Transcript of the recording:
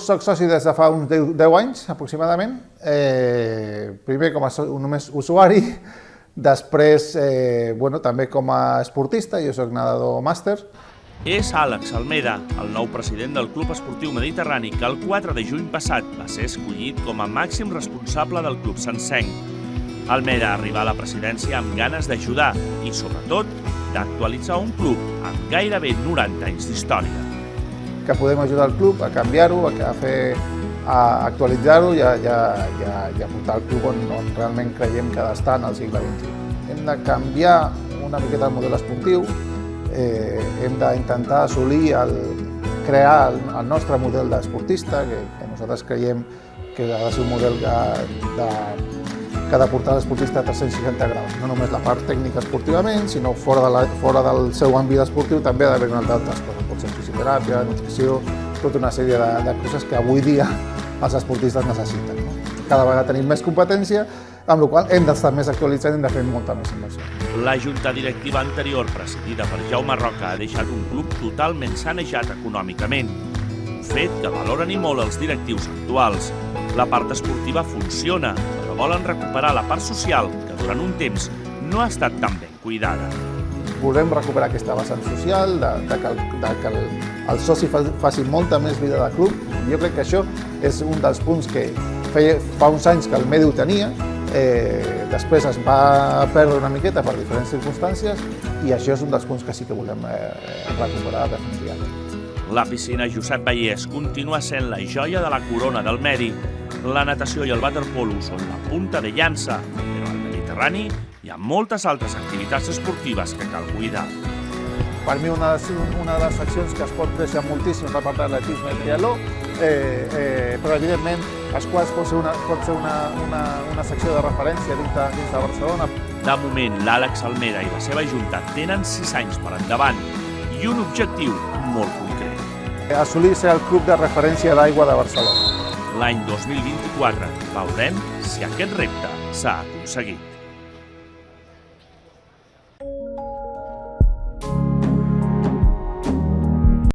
soc soci des de fa uns 10 anys, aproximadament. Primer com a només usuari, després també com a esportista, jo soc nedador màster. És Àlex Almeda, el nou president del Club Esportiu Mediterrani, que el 4 de juny passat va ser escollit com a màxim responsable del club sencenc. Almeda arriba a la presidència amb ganes d'ajudar i, sobretot, d'actualitzar un club amb gairebé 90 anys d'història. Que podem ajudar el club a canviar-ho, a actualitzar-ho i a portar el club on realment creiem que ha d'estar en el segle XXI. Hem de canviar una miqueta el model esportiu, hem d'intentar assolir, crear el nostre model d'esportista, que nosaltres creiem que ha de ser un model que ha de portar l'esportista a 360 graus. No només la part tècnica esportivament, sinó fora del seu àmbit esportiu també ha d'haver una altra coses. Pot ser fisioteràpia, nutrició, tota una sèrie de coses que avui dia els esportistes necessiten. Cada vegada tenim més competència, amb la qual cosa hem d'estar més actualitzats i hem de fer molta més inversió. La junta directiva anterior, presidida per Jaume Roca, ha deixat un club totalment sanejat econòmicament. Un fet que valoren i molt els directius actuals. La part esportiva funciona, però volen recuperar la part social, que durant un temps no ha estat tan ben cuidada. Volem recuperar aquesta vessant social, que el soci faci molta més vida de club. Jo crec que això és un dels punts que fa uns anys que el Medi ho tenia, després es va perdre una miqueta per diferents circumstàncies i això és un dels punts que sí que volem recuperar definitivament. La piscina Josep Vallès continua sent la joia de la corona del Medi. La natació i el waterpolo són la punta de llança, però al Mediterrani hi ha moltes altres activitats esportives que cal cuidar. Per mi una de les seccions que es pot créixer moltíssim és la part d'atletisme i triatló, però evidentment esquash pot ser una secció de referència dins de Barcelona. De moment, l'Àlex Almeda i la seva junta tenen 6 anys per endavant i un objectiu molt concret. Assolir ser el club de referència d'aigua de Barcelona. L'any 2024 veurem si aquest repte s'ha aconseguit.